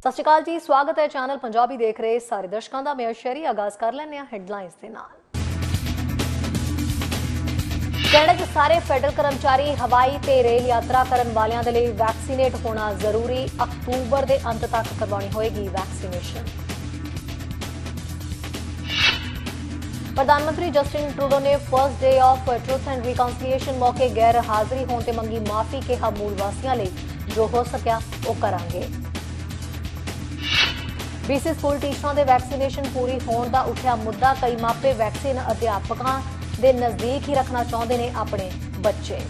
ਸਤਿ ਸ਼੍ਰੀ ਅਕਾਲ ਜੀ, ਸਵਾਗਤ ਹੈ ਚੈਨਲ ਪੰਜਾਬੀ ਦੇਖ ਰਹੇ ਸਾਰੇ ਦਰਸ਼ਕਾਂ ਦਾ। ਮੈਂ ਸ਼ਹਿਰੀ ਆਗਾਜ਼ ਕਰ ਲੈਂਦੇ ਹਾਂ ਹੈਡਲਾਈਨਸ ਦੇ ਨਾਲ। ਕੈਨੇਡਾ 'ਚ ਸਾਰੇ ਫੈਡਰਲ ਕਰਮਚਾਰੀ ਹਵਾਈ ਤੇ ਰੇਲ ਯਾਤਰਾ ਕਰਨ ਵਾਲਿਆਂ ਦੇ ਲਈ ਵੈਕਸੀਨੇਟ ਹੋਣਾ ਜ਼ਰੂਰੀ। ਅਕਤੂਬਰ ਦੇ ਅੰਤ ਤੱਕ ਕਰਵਾਉਣੀ ਹੋਏਗੀ ਵੈਕਸੀਨੇਸ਼ਨ। ਪ੍ਰਧਾਨ ਮੰਤਰੀ ਜਸਟਿਨ ਟਰੂਡੋ ਨੇ first day of truth and reconciliation ਮੌਕੇ ਗੈਰ ਹਾਜ਼ਰੀ ਹੋਣ ਤੇ ਮੰਗੀ ਮਾਫੀ। ਕਿਹਾ ਮੂਲ ਵਾਸੀਆਂ ਲਈ ਜੋ ਹੋ ਸਕਿਆ ਉਹ ਕਰਾਂਗੇ। BC ਸਕੂਲ ਟੀਚਰਾਂ ਦੇ ਵੈਕਸੀਨੇਸ਼ਨ ਪੂਰੀ ਹੋਣ ਦਾ ਉੱਠਿਆ ਮੁੱਦਾ। ਕਈ ਮਾਪੇ ਵੈਕਸੀਨ ਅਧਿਆਪਕਾਂ ਦੇ ਨਜ਼ਦੀਕ ਹੀ ਰੱਖਣਾ ਚਾਹੁੰਦੇ ਨੇ ਆਪਣੇ ਬੱਚੇ।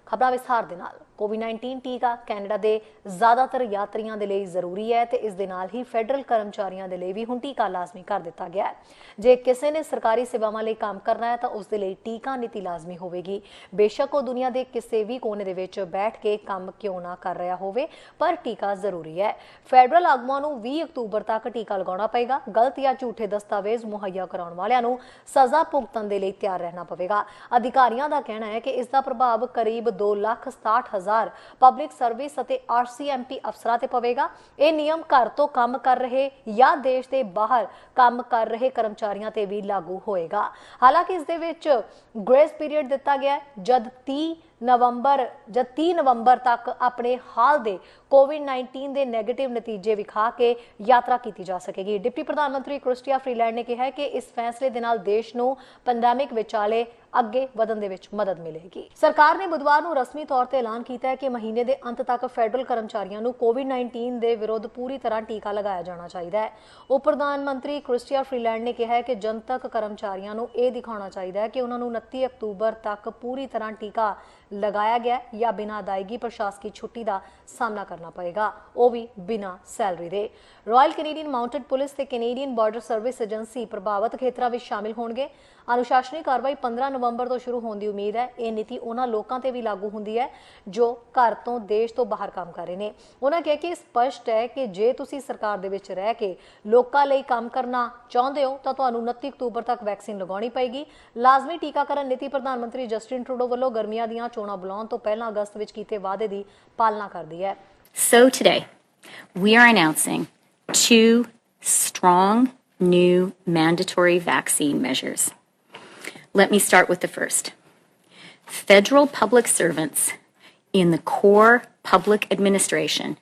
ਖਬਰਾਂ ਵਿਸਥਾਰ ਦੇ ਨਾਲ। ਕੋਵਿਡ-19 ਟੀਕਾ ਕੈਨੇਡਾ ਦੇ ਜ਼ਿਆਦਾਤਰ ਯਾਤਰੀਆਂ ਦੇ ਲਈ ਜ਼ਰੂਰੀ ਹੈ ਤੇ ਇਸ ਦੇ ਨਾਲ ਹੀ ਫੈਡਰਲ ਕਰਮਚਾਰੀਆਂ ਦੇ ਲਈ ਵੀ ਹੁਣ ਟੀਕਾ ਲਾਜ਼ਮੀ ਕਰ ਦਿੱਤਾ ਗਿਆ ਹੈ। ਜੇ ਕਿਸੇ ਨੇ ਸਰਕਾਰੀ ਸੇਵਾਵਾਂ ਲਈ ਕੰਮ ਕਰਨਾ ਹੈ ਤਾਂ ਉਸ ਦੇ ਲਈ ਟੀਕਾ ਨੀਤੀ ਲਾਜ਼ਮੀ ਹੋਵੇਗੀ। ਬੇਸ਼ੱਕ ਉਹ ਦੁਨੀਆ ਦੇ ਕਿਸੇ ਵੀ ਕੋਨੇ ਦੇ ਵਿੱਚ ਬੈਠ ਕੇ ਕੰਮ ਕਿਉਂ ਨਾ ਕਰ ਰਿਹਾ ਹੋਵੇ, ਪਰ ਟੀਕਾ ਜ਼ਰੂਰੀ ਹੈ। ਫੈਡਰਲ ਆਗੂਆਂ ਨੂੰ 20 ਅਕਤੂਬਰ ਤੱਕ ਟੀਕਾ ਲਗਾਉਣਾ ਪਏਗਾ। ਗਲਤ ਜਾਂ ਝੂਠੇ ਦਸਤਾਵੇਜ਼ ਮੁਹੱਈਆ ਕਰਾਉਣ ਵਾਲਿਆਂ ਨੂੰ ਸਜ਼ਾ ਭੁਗਤਣ ਦੇ ਲਈ ਤਿਆਰ ਰਹਿਣਾ ਪਵੇਗਾ। ਅਧਿਕਾਰੀਆਂ ਦਾ ਕਹਿਣਾ ਹੈ ਕਿ ਇਸ ਦਾ ਪ੍ਰਭਾਵ ਕਰੀਬ 2,60,000 ਪਬਲਿਕ ਸਰਵਿਸ ਅਤੇ RCMP ਅਫਸਰਾਂ ਤੇ ਪਵੇਗਾ। ਇਹ ਨਿਯਮ ਘਰ ਤੋਂ ਕੰਮ ਕਰ ਰਹੇ ਜਾਂ ਦੇਸ਼ ਦੇ ਬਾਹਰ ਕੰਮ ਕਰ ਰਹੇ ਕਰਮਚਾਰੀਆਂ ਤੇ ਵੀ ਲਾਗੂ ਹੋਏਗਾ। ਹਾਲਾਂਕਿ ਇਸ ਦੇ ਵਿੱਚ ਗ੍ਰੇਸ ਪੀਰੀਅਡ ਦਿੱਤਾ ਗਿਆ ਜਦ 30 ਨਵੰਬਰ ਤੱਕ ਆਪਣੇ ਹਾਲ ਦੇ ਕੋਵਿਡ-19 ਦੇ ਨੈਗੇਟਿਵ ਨਤੀਜੇ ਵਿਖਾ ਕੇ ਯਾਤਰਾ ਕੀਤੀ ਜਾ ਸਕੇਗੀ। ਡਿਪਟੀ ਪ੍ਰਧਾਨ ਮੰਤਰੀ ਕ੍ਰਿਸਟੀਆ ਫਰੀਲੈਂਡ ਨੇ ਕਿਹਾ ਕਿ ਇਸ ਫੈਸਲੇ ਦੇ ਨਾਲ ਦੇਸ਼ ਨੂੰ ਪੈਂਡੈਮਿਕ ਵਿਚਾਲੇ ਅੱਗੇ ਵਧਣ ਦੇ ਵਿੱਚ ਮਦਦ ਮਿਲੇਗੀ। ਸਰਕਾਰ ਨੇ ਬੁੱਧਵਾਰ ਨੂੰ ਰਸਮੀ ਤੌਰ ਤੇ ਐਲਾਨ ਕੀਤਾ ਹੈ ਕਿ ਮਹੀਨੇ ਦੇ ਅੰਤ ਤੱਕ ਫੈਡਰਲ ਕਰਮਚਾਰੀਆਂ ਨੂੰ ਕੋਵਿਡ-19 ਦੇ ਵਿਰੁੱਧ ਪੂਰੀ ਤਰ੍ਹਾਂ ਟੀਕਾ ਲਗਾਇਆ ਜਾਣਾ ਚਾਹੀਦਾ ਹੈ। ਉਪ ਪ੍ਰਧਾਨ ਮੰਤਰੀ ਕ੍ਰਿਸਟੀਆ ਫਰੀਲੈਂਡ ਨੇ ਕਿਹਾ ਕਿ ਜਨਤਕ ਕਰਮਚਾਰੀਆਂ ਨੂੰ ਇਹ ਦਿਖਾਉਣਾ ਚਾਹੀਦਾ ਹੈ ਕਿ ਉਹਨਾਂ ਨੂੰ 29 ਅਕਤੂਬਰ ਤੱਕ ਪੂਰੀ ਤਰ੍ਹਾਂ ਟੀਕਾ ਲਗਾਇਆ ਗਿਆ ਜਾਂ ਬਿਨਾਂ ਅਦਾਇਗੀ ਪ੍ਰਸ਼ਾਸਕੀ ਛੁੱਟੀ ਦਾ ਸਾਹਮਣਾ ਕਰਨਾ ਪਏਗਾ, ਉਹ ਵੀ ਬਿਨਾਂ ਸੈਲਰੀ ਦੇ। ਰਾਇਲ ਕੈਨੇਡੀਅਨ ਮਾਊਂਟਡ ਪੁਲਿਸ ਤੇ ਕੈਨੇਡੀਅਨ ਬਾਰਡਰ ਸਰਵਿਸ ਏਜੰਸੀ ਪ੍ਰਭਾਵਿਤ ਖੇਤਰਾਂ ਵਿੱਚ ਸ਼ਾਮਿਲ ਹੋਣਗੇ। ਅਨੁਸ਼ਾਸਨੀ ਕਾਰਵਾਈ 15 ਨਵੰਬਰ ਤੋਂ ਸ਼ੁਰੂ ਹੋਣ ਦੀ ਉਮੀਦ ਹੈ। ਇਹ ਨੀਤੀ ਉਹਨਾਂ ਲੋਕਾਂ ਤੇ ਵੀ ਲਾਗੂ ਹੁੰਦੀ ਹੈ ਜੋ ਘਰ ਤੋਂ ਦੇਸ਼ ਤੋਂ ਬਾਹਰ ਕੰਮ ਕਰ ਰਹੇ ਨੇ। ਉਹਨਾਂ ਕਿਹਾ ਕਿ ਸਪਸ਼ਟ ਹੈ ਕਿ ਜੇ ਤੁਸੀਂ ਸਰਕਾਰ ਦੇ ਵਿੱਚ ਰਹਿ ਕੇ ਲੋਕਾਂ ਲਈ ਕੰਮ ਕਰਨਾ ਚਾਹੁੰਦੇ ਹੋ ਤਾਂ ਤੁਹਾਨੂੰ 29 ਅਕਤੂਬਰ ਤੱਕ ਵੈਕਸੀਨ ਲਗਾਉਣੀ ਪਏਗੀ। ਲਾਜ਼ਮੀ ਟੀਕਾਕਰਨ ਨੀਤੀ ਪ੍ਰਧਾਨ ਮੰਤਰੀ ਜਸਟਿਨ ਟਰੂਡੋ ਵੱਲੋਂ ਗਰਮੀਆਂ ਦੀਆਂ ਚੋਣਾਂ ਬੁਲਾਉਣ ਤੋਂ ਪਹਿਲਾਂ ਅਗਸਤ ਵਿੱਚ ਕੀਤੇ ਵਾਅਦੇ ਦੀ ਪਾਲਣਾ ਕਰਦੀ ਹੈ। So today, we are announcing 2 strong new mandatory vaccine measures. Let me start with the first. Federal public servants in the core public administration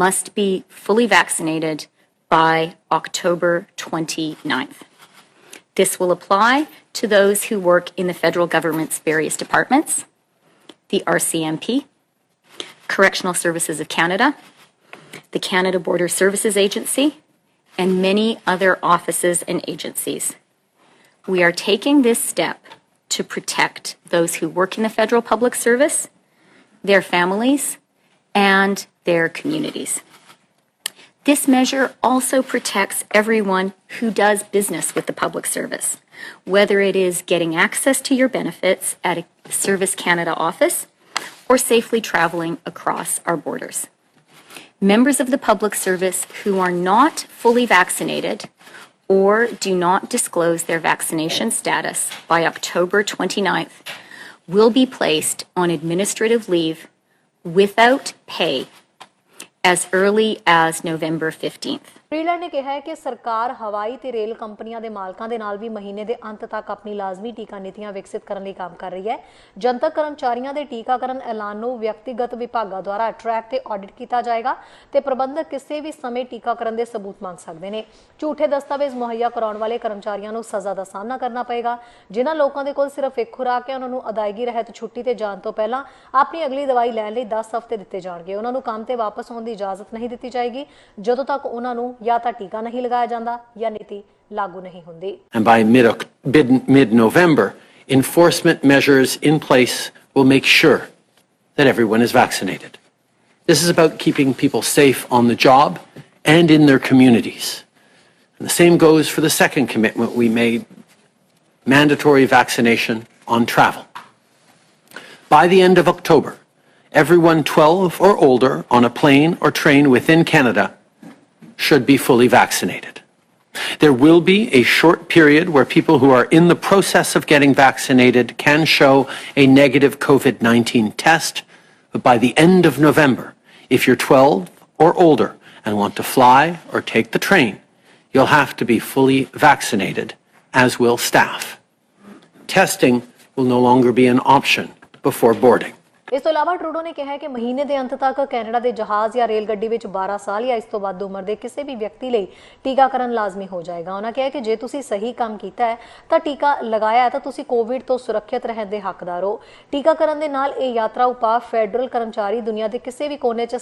must be fully vaccinated by October 29th. This will apply to those who work in the federal government's various departments, the RCMP, Correctional Services of Canada, the Canada Border Services Agency, and many other offices and agencies. We are taking this step to protect those who work in the federal public service, their families, and their communities. This measure also protects everyone who does business with the public service, whether it is getting access to your benefits at a Service Canada office or safely traveling across our borders. Members of the public service who are not fully vaccinated or do not disclose their vaccination status by October 29th will be placed on administrative leave without pay as early as November 15th. Freeland ਨੇ ਕਿਹਾ ਹੈ ਕਿ ਸਰਕਾਰ ਹਵਾਈ ਤੇ rail ਕੰਪਨੀਆਂ ਦੇ ਮਾਲਕਾਂ ਦੇ ਨਾਲ ਵੀ ਮਹੀਨੇ ਦੇ ਅੰਤ ਤੱਕ ਆਪਣੀ ਲਾਜ਼ਮੀ ਟੀਕਾ ਨੀਤੀਆਂ ਵਿਕਸਿਤ ਕਰਨ ਲਈ ਕੰਮ ਕਰ ਰਹੀ ਹੈ। ਜਨਤਕ ਕਰਮਚਾਰੀਆਂ ਦੇ ਟੀਕਾਕਰਨ ਐਲਾਨ ਨੂੰ ਵਿਅਕਤੀਗਤ ਵਿਭਾਗਾਂ ਦੁਆਰਾ ਟਰੈਕ ਤੇ ਆਡਿਟ ਕੀਤਾ ਜਾਏਗਾ ਤੇ ਪ੍ਰਬੰਧਕ ਕਿਸੇ ਵੀ ਸਮੇਂ ਟੀਕਾਕਰਨ ਦੇ ਸਬੂਤ ਮੰਗ ਸਕਦੇ ਨੇ। ਝੂਠੇ ਦਸਤਾਵੇਜ਼ ਮੁਹੱਈਆ ਕਰਾਉਣ ਵਾਲੇ ਕਰਮਚਾਰੀਆਂ ਨੂੰ ਸਜ਼ਾ ਦਾ ਸਾਹਮਣਾ ਕਰਨਾ ਪਏਗਾ। ਜਿਨ੍ਹਾਂ ਲੋਕਾਂ ਦੇ ਕੋਲ ਸਿਰਫ ਇੱਕ ਖੁਰਾਕ ਹੈ, ਉਹਨਾਂ ਨੂੰ ਅਦਾਇਗੀ ਰਹਿਤ ਛੁੱਟੀ ਤੇ ਜਾਣ ਤੋਂ ਪਹਿਲਾਂ ਆਪਣੀ ਅਗਲੀ ਦਵਾਈ ਲੈਣ ਲਈ 10 ਹਫ਼ਤੇ ਦਿੱਤੇ ਜਾਣਗੇ। ਉਹਨਾਂ ਨੂੰ ਕੰਮ ਤੇ ਵਾਪਸ ਆਉਣ ਦੀ ਇਜਾਜ਼ਤ ਨਹੀਂ ਦਿੱਤੀ ਜਾਏਗੀ ਜਦੋਂ ਤੱਕ ਉਹਨਾਂ ਨੂੰ ਜਾਂ ਤਾਂ ਟੀਕਾ ਨਹੀਂ ਲਗਾਇਆ ਜਾਂਦਾ ਜਾਂ ਨੀਤੀ ਲਾਗੂ ਨਹੀਂ ਹੁੰਦੀ। And by mid-November, enforcement measures in place will make sure that everyone is vaccinated. This is about keeping people safe on the job and in their communities. And the same goes for the second commitment we made, mandatory vaccination on travel. By the end of October, everyone 12 or older on a plane or train within Canada should be fully vaccinated. There will be a short period where people who are in the process of getting vaccinated can show a negative COVID-19 test But by the end of November, if you're 12 or older and want to fly or take the train, you'll have to be fully vaccinated, as will staff. Testing will no longer be an option before boarding. ਇਸ ਤੋਂ ਇਲਾਵਾ Trudeau ਨੇ ਕਿਹਾ ਕਿ ਮਹੀਨੇ ਦੇ ਅੰਤ ਤੱਕ ਕੈਨੇਡਾ ਦੇ ਜਹਾਜ਼ ਜਾਂ ਰੇਲ ਗੱਡੀ ਵਿੱਚ 12 ਸਾਲ ਜਾਂ ਇਸ ਤੋਂ ਵੱਧ ਉਮਰ ਦੇ ਕਿਸੇ ਵੀ ਵਿਅਕਤੀ ਲਈ ਟੀਕਾਕਰਨ ਲਾਜ਼ਮੀ ਹੋ ਜਾਏਗਾ। ਉਹਨਾਂ ਕਿਹਾ ਕਿ ਜੇ ਤੁਸੀਂ ਸਹੀ ਕੰਮ ਕੀਤਾ ਹੈ ਤਾਂ ਟੀਕਾ ਲਗਾਇਆ ਹੈ ਤਾਂ ਤੁਸੀਂ ਕੋਵਿਡ ਤੋਂ ਸੁਰੱਖਿਅਤ ਰਹਿਣ ਦੇ ਹੱਕਦਾਰ ਹੋ। ਟੀਕਾਕਰਨ ਦੇ ਨਾਲ ਇਹ ਯਾਤਰਾ ਉਪਾਅ ਫੈਡਰਲ ਕਰਮਚਾਰੀ ਦੁਨੀਆ ਦੇ ਕਿਸੇ ਵੀ ਕੋਨੇ 'ਚ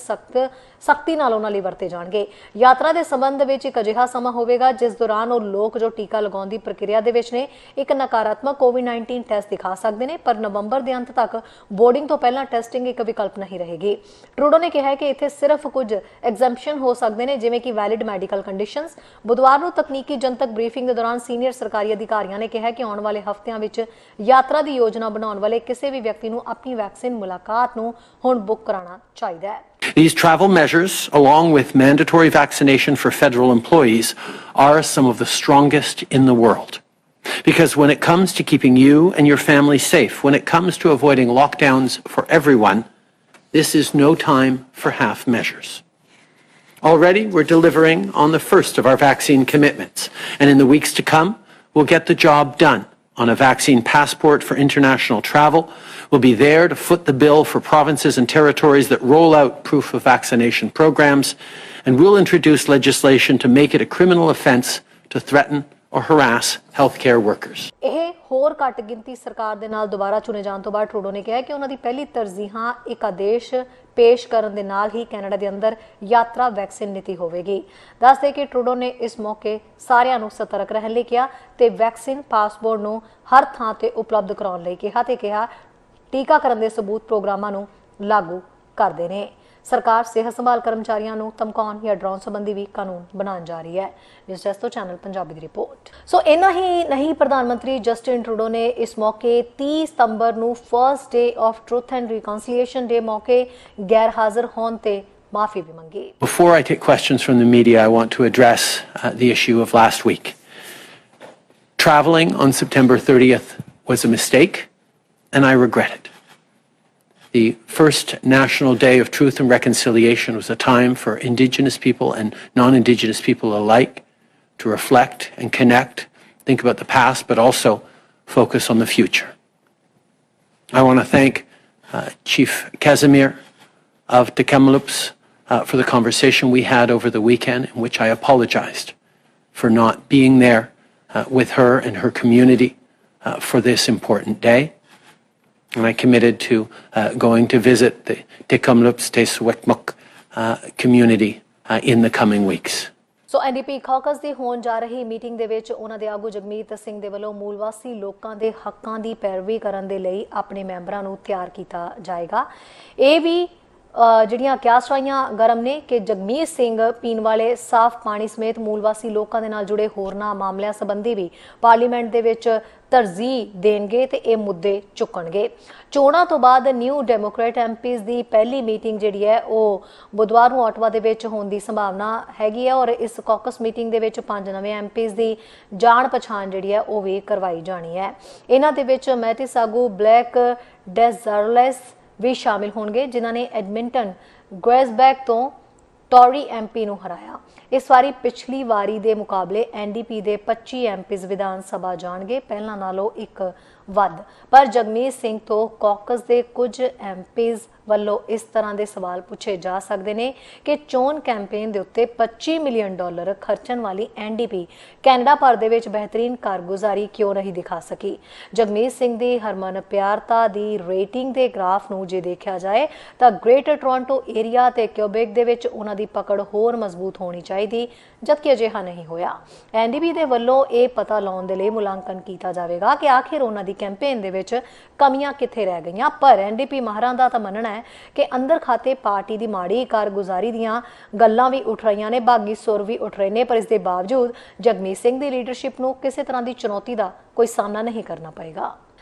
ਸਖਤੀ ਨਾਲ ਉਹਨਾਂ ਲਈ ਵਰਤੇ ਜਾਣਗੇ। ਯਾਤਰਾ ਦੇ ਸੰਬੰਧ ਵਿੱਚ ਇੱਕ ਅਜਿਹਾ ਸਮਾਂ ਹੋਵੇਗਾ ਜਿਸ ਦੌਰਾਨ ਉਹ ਲੋਕ ਜੋ ਟੀਕਾ ਲਗਾਉਣ ਦੀ ਪ੍ਰਕਿਰਿਆ ਦੇ ਵਿੱਚ ਨੇ ਇੱਕ ਨਕਾਰਾਤਮਕ ਕੋਵਿਡ-19 ਟੈਸਟ ਦਿਖਾ ਸਕਦੇ ਨੇ, ਪਰ ਨਵੰਬਰ ਦੇ ਅੰਤ ਤੱਕ ਬੋਰਡਿੰਗ ਤੋਂ ਪਹਿਲਾਂ ਟੈਸਟਿੰਗ ਇੱਕ ਵਿਕਲਪ ਨਹੀਂ ਰਹੇਗੀ। ਟਰੂਡੋ ਨੇ ਕਿਹਾ ਕਿ ਇੱਥੇ ਸਿਰਫ ਕੁਝ ਐਗਜ਼ੈਂਪਸ਼ਨ ਹੋ ਸਕਦੇ ਨੇ, ਜਿਵੇਂ ਕਿ ਵੈਲਿਡ ਮੈਡੀਕਲ ਕੰਡੀਸ਼ਨਸ। ਬੁੱਧਵਾਰ ਨੂੰ ਤਕਨੀਕੀ ਜਨਤਕ ਬਰੀਫਿੰਗ ਦੇ ਦੌਰਾਨ ਸੀਨੀਅਰ ਸਰਕਾਰੀ ਅਧਿਕਾਰੀਆਂ ਨੇ ਕਿਹਾ ਕਿ ਆਉਣ ਵਾਲੇ ਹਫ਼ਤਿਆਂ ਵਿੱਚ ਯਾਤਰਾ ਦੀ ਯੋਜਨਾ ਬਣਾਉਣ ਵਾਲੇ ਕਿਸੇ ਵੀ ਵਿਅਕਤੀ ਨੂੰ ਆਪਣੀ ਵੈਕਸੀਨ ਮੁਲਾਕਾਤ ਨੂੰ ਹੁਣ ਬੁੱਕ ਕਰਾਉਣਾ ਚਾਹੀਦਾ ਹੈ। These travel measures, along with mandatory vaccination for federal employees, are some of the strongest in the world. Because when it comes to keeping you and your family safe, when it comes to avoiding lockdowns for everyone, this is no time for half measures. Already, we're delivering on the first of our vaccine commitments, and in the weeks to come, we'll get the job done on a vaccine passport for international travel. We'll be there to foot the bill for provinces and territories that roll out proof of vaccination programs, and we'll introduce legislation to make it a criminal offence to threaten or harass healthcare workers. ਇਹ ਹੋਰ ਘੱਟ ਗਿਣਤੀ ਸਰਕਾਰ ਦੇ ਨਾਲ ਦੁਬਾਰਾ ਚੁਣੇ ਜਾਣ ਤੋਂ ਬਾਅਦ ਟਰੂਡੋ ਨੇ ਕਿਹਾ ਕਿ ਉਹਨਾਂ ਦੀ ਪਹਿਲੀ ਤਰਜੀਹਾਂ ਇੱਕ ਆਦੇਸ਼ ਪੇਸ਼ ਕਰਨ ਦੇ ਨਾਲ ਹੀ ਕੈਨੇਡਾ ਦੇ ਅੰਦਰ ਯਾਤਰਾ ਵੈਕਸੀਨ ਨੀਤੀ ਹੋਵੇਗੀ। ਦੱਸਦੇ ਕਿ ਟਰੂਡੋ ਨੇ ਇਸ ਮੌਕੇ ਸਾਰਿਆਂ ਨੂੰ ਸਤਰਕ ਰਹਿਣ ਲਈ ਕਿਹਾ ਤੇ ਵੈਕਸੀਨ ਪਾਸਪੋਰਟ ਨੂੰ ਹਰ ਥਾਂ ਤੇ ਉਪਲਬਧ ਕਰਾਉਣ ਲਈ ਕਿਹਾ ਤੇ ਕਿਹਾ ਟੀਕਾਕਰਨ ਦੇ ਸਬੂਤ ਪ੍ਰੋਗਰਾਮਾਂ ਨੂੰ ਲਾਗੂ ਕਰਦੇ ਨੇ। ਸਰਕਾਰ ਸਿਹਤ ਸੰਭਾਲ ਕਰਮਚਾਰੀਆਂ ਨੂੰ ਧਮਕਾਉਣ ਜਾਂ ਡਰਾਉਣ ਸੰਬੰਧੀ ਵੀ ਕਾਨੂੰਨ ਬਣਾਉਣ ਜਾ ਰਹੀ ਹੈ। ਨਿਊਜ਼ ਡੈਸਕ ਤੋਂ ਚੈਨਲ ਪੰਜਾਬੀ ਦੀ ਰਿਪੋਰਟ। ਸੋ ਇੰਨਾ ਹੀ ਨਹੀਂ, ਪ੍ਰਧਾਨ ਮੰਤਰੀ ਜਸਟਿਨ ਟਰੂਡੋ ਨੇ ਇਸ ਮੌਕੇ 30 ਸਤੰਬਰ ਨੂੰ first day of truth and reconciliation day ਮੌਕੇ ਗੈਰ ਹਾਜ਼ਰ ਹੋਣ ਤੇ ਮਾਫੀ ਵੀ ਮੰਗੀ। Before I take questions from the media, I want to address the issue of last week. Traveling on September 30th was a mistake, and I regret it. The first National Day of Truth and Reconciliation was a time for Indigenous people and non-Indigenous people alike to reflect and connect, think about the past, but also focus on the future. I want to thank Chief Casimir of the Kamloops for the conversation we had over the weekend, in which I apologized for not being there with her and her community for this important day. And I committed to going to visit the Kamloops Teswekmuk community in the coming weeks. So NDP caucus ਦੀ ਹੋਣ ਜਾ ਰਹੀ meeting ਦੇ ਵਿੱਚ ਉਹਨਾਂ ਦੇ ਆਗੂ ਜਗਮੀਤ ਸਿੰਘ ਦੇ ਵੱਲੋਂ ਮੂਲਵਾਸੀ ਲੋਕਾਂ ਦੇ ਹੱਕਾਂ ਦੀ ਪੈਰਵੀ ਕਰਨ ਦੇ ਲਈ ਆਪਣੇ ਮੈਂਬਰਾਂ ਨੂੰ ਤਿਆਰ ਕੀਤਾ ਜਾਏਗਾ। ਇਹ ਵੀ ਜਿਹੜੀਆਂ ਕਿਆਸਰਾਈਆਂ ਗਰਮ ਨੇ ਕਿ ਜਗਮੀਤ ਸਿੰਘ ਪੀਣ ਵਾਲੇ ਸਾਫ਼ ਪਾਣੀ ਸਮੇਤ ਮੂਲਵਾਸੀ ਲੋਕਾਂ ਦੇ ਨਾਲ ਜੁੜੇ ਹੋਰਨਾਂ ਮਾਮਲਿਆਂ ਸੰਬੰਧੀ ਵੀ ਪਾਰਲੀਮੈਂਟ ਦੇ ਵਿੱਚ ਤਰਜੀਹ ਦੇਣਗੇ ਤੇ ਇਹ ਮੁੱਦੇ ਚੁੱਕਣਗੇ। ਚੋਣਾਂ ਤੋਂ ਬਾਅਦ ਨਿਊ ਡੈਮੋਕ੍ਰੇਟ ਐਮਪੀਜ਼ ਦੀ ਪਹਿਲੀ ਮੀਟਿੰਗ ਜਿਹੜੀ ਹੈ ਉਹ ਬੁੱਧਵਾਰ ਨੂੰ ਆਟਵਾ ਦੇ ਵਿੱਚ ਹੋਣ ਦੀ ਸੰਭਾਵਨਾ ਹੈਗੀ ਹੈ ਔਰ ਇਸ ਕਾਕਸ ਮੀਟਿੰਗ ਦੇ ਵਿੱਚ 5 ਨਵੇਂ ਐਮਪੀਜ਼ ਦੀ ਜਾਣ ਪਛਾਣ ਜਿਹੜੀ ਹੈ ਉਹ ਵੀ ਕਰਵਾਈ ਜਾਣੀ ਹੈ। ਇਹਨਾਂ ਦੇ ਵਿੱਚ ਮੈਥਿਸ ਆਗੂ ਬਲੈਕ ਡੈਜ਼ਰਲੈਸ ਵੀ ਸ਼ਾਮਿਲ ਹੋਣਗੇ, ਜਿਨ੍ਹਾਂ ਨੇ ਐਡਮਿੰਟਨ ਗ੍ਰੈਸਬੈਕ ਤੋਂ ਟੋਰੀ ਐਮਪੀ ਨੂੰ ਹਰਾਇਆ। ਇਸ ਵਾਰੀ ਪਿਛਲੀ ਵਾਰੀ ਦੇ ਮੁਕਾਬਲੇ ਐਨਡੀਪੀ ਦੇ 25 ਐਮਪੀਜ਼ ਵਿਧਾਨ ਸਭਾ ਜਾਣਗੇ, ਪਹਿਲਾਂ ਨਾਲੋਂ ਇੱਕ ਵੱਧ। ਪਰ ਜਗਮੀਤ ਸਿੰਘ ਤੋਂ ਕਾਕਸ ਦੇ ਕੁਝ ਐਮਪੀਜ਼ ਵੱਲੋਂ ਇਸ ਤਰ੍ਹਾਂ ਦੇ ਸਵਾਲ ਪੁੱਛੇ ਜਾ ਸਕਦੇ ਨੇ ਕਿ ਚੋਣ ਕੈਂਪੇਨ ਦੇ ਉੱਤੇ $25 ਮਿਲੀਅਨ ਖਰਚਣ ਵਾਲੀ ਐਨਡੀਪੀ ਕੈਨੇਡਾ ਭਰ ਦੇ ਵਿੱਚ ਬਿਹਤਰੀਨ ਕਾਰਗੁਜ਼ਾਰੀ ਕਿਉਂ ਨਹੀਂ ਦਿਖਾ ਸਕੀ। ਜਗਮੀਤ ਸਿੰਘ ਦੀ ਹਰਮਨ ਪਿਆਰਤਾ ਦੀ ਰੇਟਿੰਗ ਦੇ ਗ੍ਰਾਫ ਨੂੰ ਜੇ ਦੇਖਿਆ ਜਾਏ ਤਾਂ ਗ੍ਰੇਟਰ ਟੋਰਾਂਟੋ ਏਰੀਆ ਤੇ ਕਿਊਬੈਕ ਦੇ ਵਿੱਚ ਉਹਨਾਂ ਦੀ ਪਕੜ ਹੋਰ ਮਜ਼ਬੂਤ ਹੋਣੀ ਚਾਹੀਦੀ, ਜਦਕਿ ਅਜਿਹਾ ਨਹੀਂ ਹੋਇਆ। ਐਨਡੀਪੀ ਦੇ ਵੱਲੋਂ ਇਹ ਪਤਾ ਲਾਉਣ ਦੇ ਲਈ ਮੁਲਾਂਕਣ ਕੀਤਾ ਜਾਵੇਗਾ ਕਿ ਆਖਿਰ ਉਹਨਾਂ ਦੀ ਕੈਂਪੇਨ ਦੇ ਵਿੱਚ ਕਮੀਆਂ ਕਿੱਥੇ ਰਹਿ ਗਈਆਂ। ਪਰ ਐਨਡੀਪੀ ਮਾਹਰਾਂ ਦਾ ਤਾਂ ਮੰਨਣਾ ਹੈ ਕਿ ਅੰਦਰ ਖਾਤੇ ਪਾਰਟੀ ਦੀ ਮਾੜੀ ਕਾਰਗੁਜ਼ਾਰੀ ਦੀਆਂ ਗੱਲਾਂ ਵੀ ਉੱਠ ਰਹੀਆਂ ਨੇ, ਬਾਗੀ ਸੁਰ ਵੀ ਉੱਠ ਰਹੇ ਨੇ, ਪਰ ਇਸ ਦੇ ਬਾਵਜੂਦ ਜਗਮੀਤ ਸਿੰਘ ਦੀ ਲੀਡਰਸ਼ਿਪ ਨੂੰ ਕਿਸੇ ਤਰ੍ਹਾਂ ਦੀ ਚੁਣੌਤੀ ਦਾ ਕੋਈ ਸਾਹਮਣਾ ਨਹੀਂ ਕਰਨਾ ਪਏਗਾ।